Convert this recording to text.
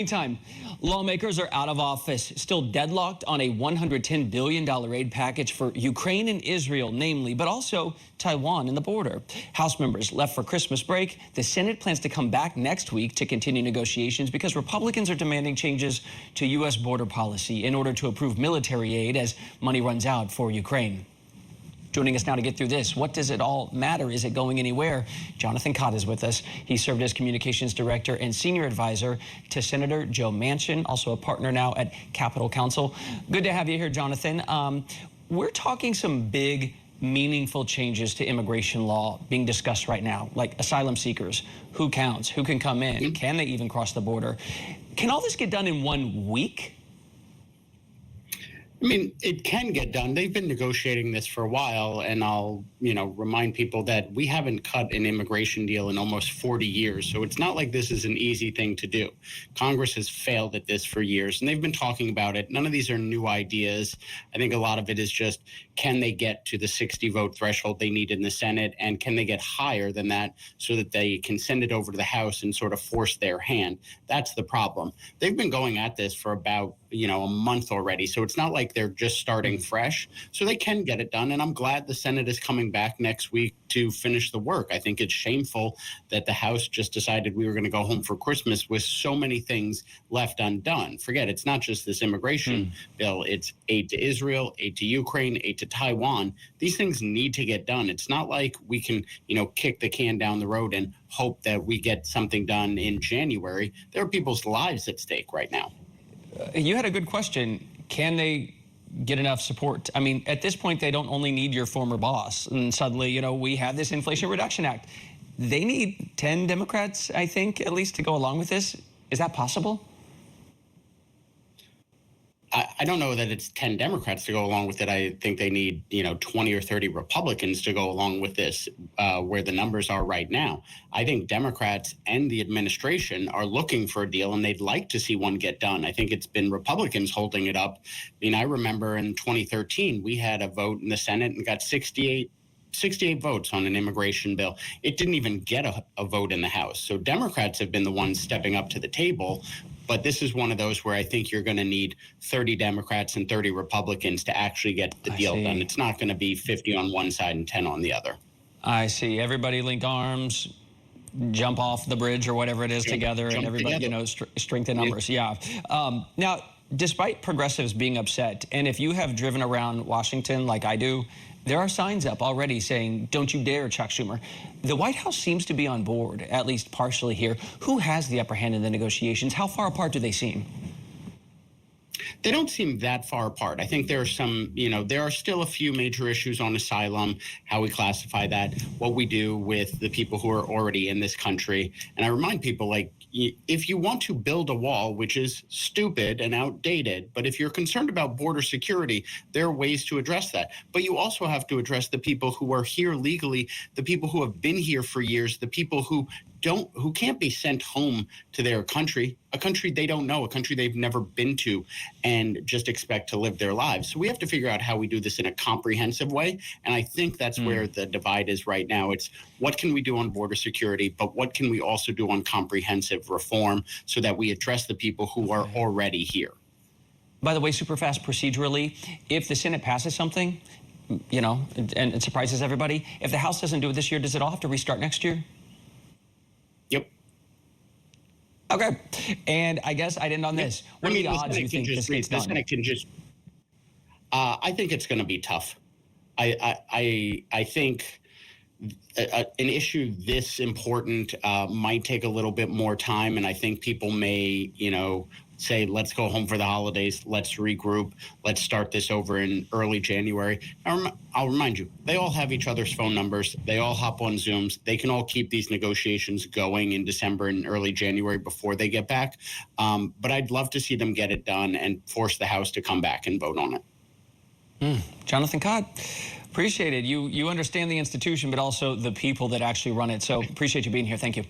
Meantime, lawmakers are out of office, still deadlocked on a $110 billion aid package for Ukraine and Israel, namely, but also Taiwan and the border. House members left for Christmas break. The Senate plans to come back next week to continue negotiations because Republicans are demanding changes to U.S. border policy in order to approve military aid as money runs out for Ukraine. Joining us now to get through this, what does it all matter? Is it going anywhere? Jonathan Cott is with us. He served as communications director and senior advisor to Senator Joe Manchin, also a partner now at Capitol Council. Good to have you here, Jonathan. We're talking some big, meaningful changes to immigration law being discussed right now, like asylum seekers, who counts, who can come in, can they even cross the border? Can all this get done in 1 week? I mean, it can get done. They've been negotiating this for a while, and I'll, remind people that we haven't cut an immigration deal in almost 40 years. So it's not like this is an easy thing to do. Congress has failed at this for years, and they've been talking about it. None of these are new ideas. I think a lot of it is just, can they get to the 60-vote threshold they need in the Senate, and can they get higher than that so that they can send it over to the House and sort of force their hand? That's the problem. They've been going at this for about a month already. So it's not like they're just starting fresh. So they can get it done. And I'm glad the Senate is coming back next week to finish the work. I think it's shameful that the House just decided we were going to go home for Christmas with so many things left undone. Forget, it's not just this immigration bill. It's aid to Israel, aid to Ukraine, aid to Taiwan. These things need to get done. It's not like we can, kick the can down the road and hope that we get something done in January. There are people's lives at stake right now. You had a good question. Can they get enough support? I mean, at this point, they don't only need your former boss. And suddenly, we have this Inflation Reduction Act. They need 10 Democrats, I think, at least to go along with this. Is that possible? I don't know that it's 10 Democrats to go along with it. I think they need, 20 or 30 Republicans to go along with this, where the numbers are right now. I think Democrats and the administration are looking for a deal, and they'd like to see one get done. I think it's been Republicans holding it up. I mean, I remember in 2013, we had a vote in the Senate and got 68 votes on an immigration bill. It didn't even get a vote in the House. So Democrats have been the ones stepping up to the table. But this is one of those where I think you're going to need 30 Democrats and 30 Republicans to actually get the deal done. It's not going to be 50 on one side and 10 on the other. I see. Everybody link arms, jump off the bridge or whatever it is together, and everybody, strengthen numbers. Yeah. Now, despite progressives being upset, and if you have driven around Washington like I do, there are signs up already saying, don't you dare, Chuck Schumer. The White House seems to be on board, at least partially here. Who has the upper hand in the negotiations? How far apart do they seem? They don't seem that far apart. I think there are some, there are still a few major issues on asylum, how we classify that, what we do with the people who are already in this country. And I remind people, if you want to build a wall, which is stupid and outdated, but if you're concerned about border security, there are ways to address that. But you also have to address the people who are here legally, the people who have been here for years, the people who can't be sent home to their country, a country they don't know, a country they've never been to, and just expect to live their lives. So we have to figure out how we do this in a comprehensive way. And I think that's where the divide is right now. It's what can we do on border security, but what can we also do on comprehensive reform so that we address the people who are already here. By the way, super fast procedurally, if the Senate passes something, and it surprises everybody, if the House doesn't do it this year, does it all have to restart next year? Yep. Okay. And I guess I'd end on this. What are the odds you think this gets done? I think it's going to be tough. I think an issue this important might take a little bit more time, and I think people may, say, let's go home for the holidays, let's regroup, let's start this over in early January. I'll remind you, they all have each other's phone numbers. They all hop on Zooms. They can all keep these negotiations going in December and early January before they get back. But I'd love to see them get it done and force the House to come back and vote on it. Jonathan Cott, appreciate it. You understand the institution, but also the people that actually run it. So appreciate you being here. Thank you.